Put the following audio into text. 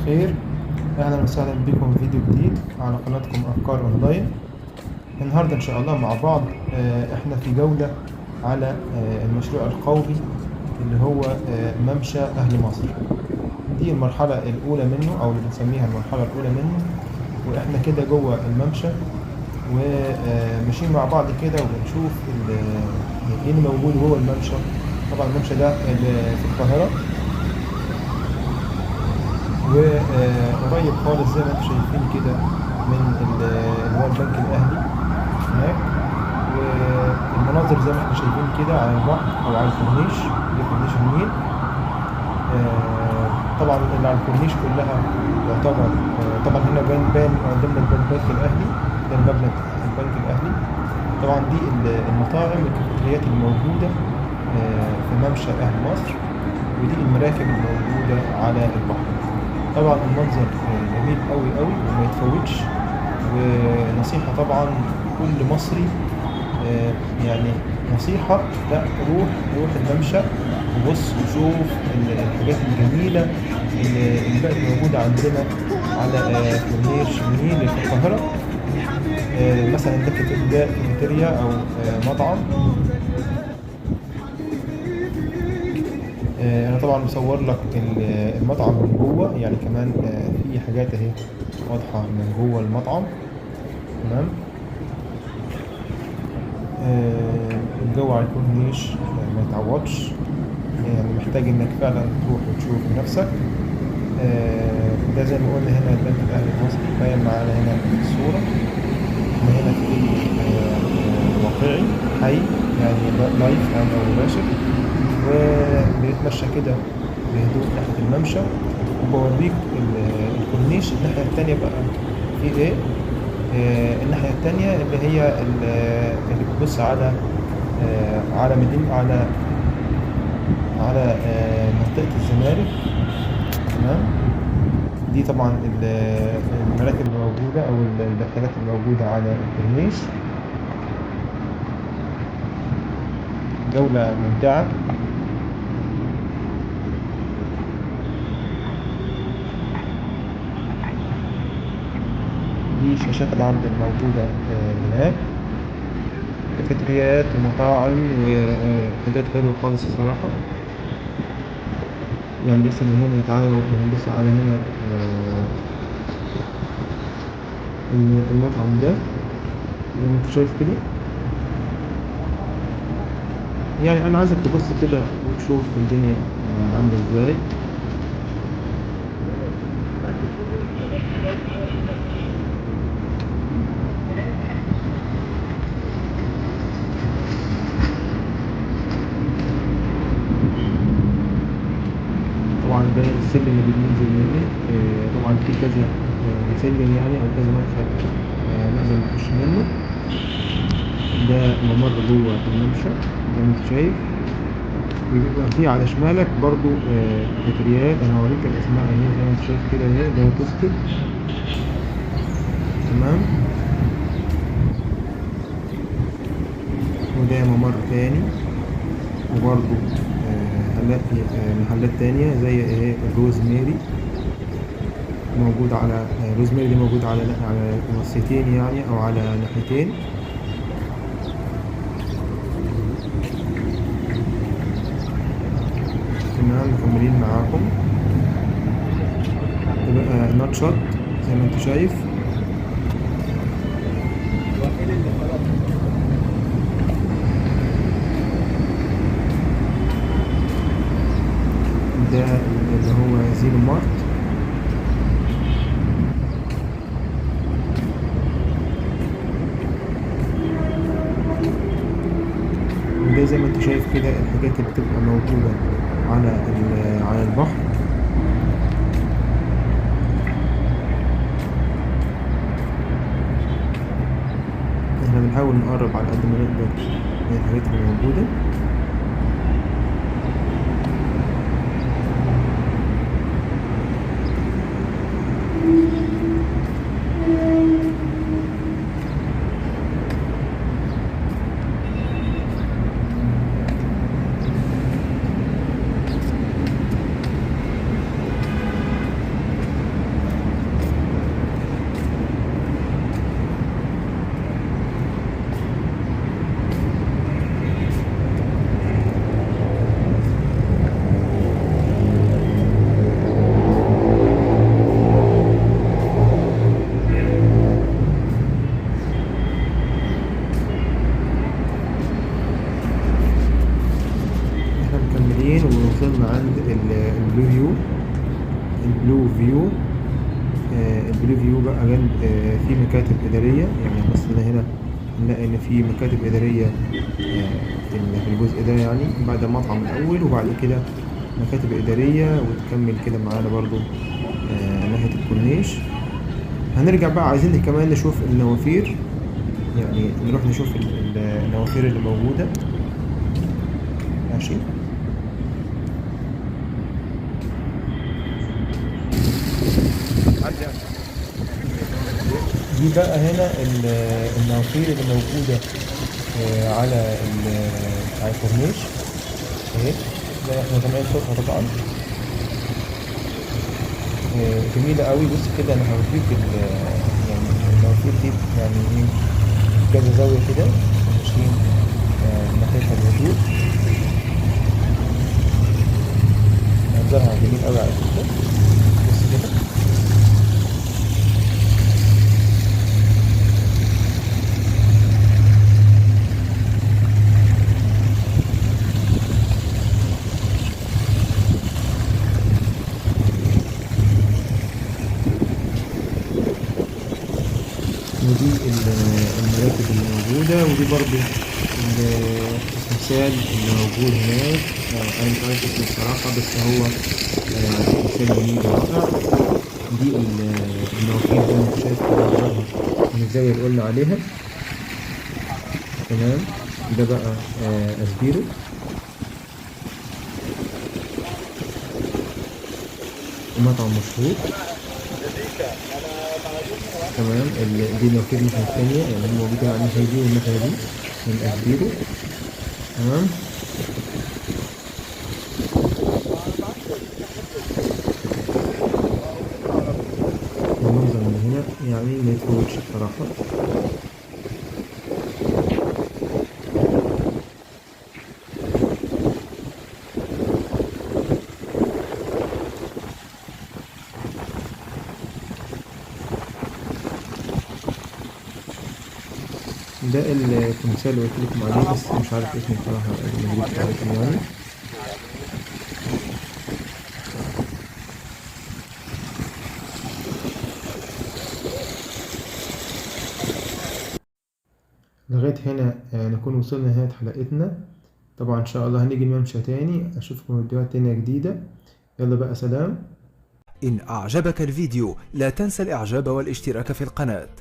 الخير. أهلا وسهلا بكم في فيديو جديد على قناتكم أفكار أونلاين. النهاردة إن شاء الله مع بعض إحنا في جولة على المشروع القومي اللي هو ممشى أهل مصر. دي المرحلة الأولى منه أو اللي بنسميها المرحلة الأولى منه، وإحنا كده جوه الممشى وماشيين مع بعض كده وبنشوف إيه اللي موجود جوه الممشى. طبعا الممشى ده في القاهرة، وقريب خالص زي ما انتم شايفين كده من اللي هو البنك الأهلي هناك، والمناظر زي ما احنا شايفين كده على البحر أو على الكورنيش، دي كورنيش النيل. طبعا اللي على الكورنيش كلها يعتبر طبعا هنا باين قدامنا البنك الأهلي، ده المبنى البنك الأهلي. طبعا دي المطاعم الكافيتريات الموجودة في ممشى أهل مصر، ودي المراكب الموجودة على البحر. طبعا المنظر جميل قوي قوي وما يتفوتش، ونصيحة طبعا كل مصري، يعني نصيحة، لا روح الممشى وبص وشوف الحاجات الجميلة اللي بقت موجودة عندنا على كورنيش النيل في القاهرة. مثلا ده كافيتيريا أو مطعم. انا طبعا مصور لك المطعم من جوه، يعني كمان في حاجات اهي واضحه من جوه المطعم. تمام. الجو على الكورنيش ما يتعوضش، يعني محتاج انك فعلا تروح وتشوف بنفسك. ده زي ما قلنا هنا البنك الاهلي المصري باين معانا هنا في الصوره. احنا هنا في واقعي حي، يعني لايف يعني او مباشر، وبنتمشى كده بهدوء ناحية الممشى، وبوريك الكورنيش. الناحية التانية بقى في ايه؟ الناحية التانية اللي هي اللي بتبص على مدينة على منطقة الزمالك. تمام. دي طبعا المراكب الموجودة أو الدخلات الموجودة على الكورنيش. جولة ممتعة. دي شاشات العرض الموجودة هناك، كافيتريات ومطاعم وحاجات حلوة خالص الصراحة. يعني لسه من هنا تعالوا نبص على هنا المطعم ده زي ما انت شايف كده. يعني أنا عايزك تبص كده وتشوف الدنيا عاملة ازاي. طبعا ده السلم اللي بننزل منه. طبعا في كذا سلم يعني أو كذا مدخل نقدر نخش منه. ده ممر جوه الممشى زي ما انت شايف، ويبقى في على شمالك برضو كافيتريات. انا هوريك الاسماء اهي زي ما انت شايف كده اهي، ده توستد. تمام. وده ممر تاني، وبرضو هنلاقي محلات تانية زي اهي الروزميري موجود على روزميري دي موجود على منصتين يعني او على ناحيتين. تمام. مكملين معاكم. تبقى ناتشات زي ما انت شايف. ده اللي هو زيرو مارت. وده زي ما انت شايف كده الحاجات اللي بتبقى موجودة على البحر. احنا بنحاول نقرب على قد ما نقدر من الحاجات اللي موجودة. البلو فيو. البلو فيو البلو فيو بقى جنب في مكاتب إدارية، يعني بصينا هنا نلاقي إن في مكاتب إدارية في الجزء ده، يعني بعد المطعم الأول وبعد كده مكاتب إدارية، وتكمل كده معانا برضو ناحية الكورنيش. هنرجع بقى عايزين كمان نشوف النوافير، يعني نروح نشوف النوافير اللي موجودة. ماشي. دي بقى هنا النوافير اللي موجودة على الكورنيش اهي، زي احنا سامعين صوتها طبعا. جميلة قوي. بص كده انا هوريك يعني النوافير دي يعني ايه، كذا زاوية كده ماشيين ناحيتها بهدوء. منظرها جميل قوي على فكرة. بص كده. ودي المراكب اللي موجودة، ودي برضو التمثال اللي موجود هناك. أنا مش عارف اسمه بصراحة، بس هو تمثال جميل ورائع. دي النوافير زي ما انت شايف منظرها من الزاوية اللي قلنا عليها. تمام. ده بقى أسبيرو. مطعم مشهور. تمام. دي النوافير الناحية التانية، يعني هم موجودين على الناحية دي والناحية دي من أسبيرو. تمام. المنظر من هنا يعني ما يتفوتش بصراحة. ده التمثال اللي قلت لكم عليه، بس مش عارف اسمه بصراحة، ما اكذبش عليكم يعني. لغاية هنا نكون وصلنا لنهاية حلقتنا. طبعا إن شاء الله هنيجي الممشى تاني، أشوفكم فيديوهات تانية جديدة. يلا بقى، سلام. إن أعجبك الفيديو لا تنسى الإعجاب والاشتراك في القناة.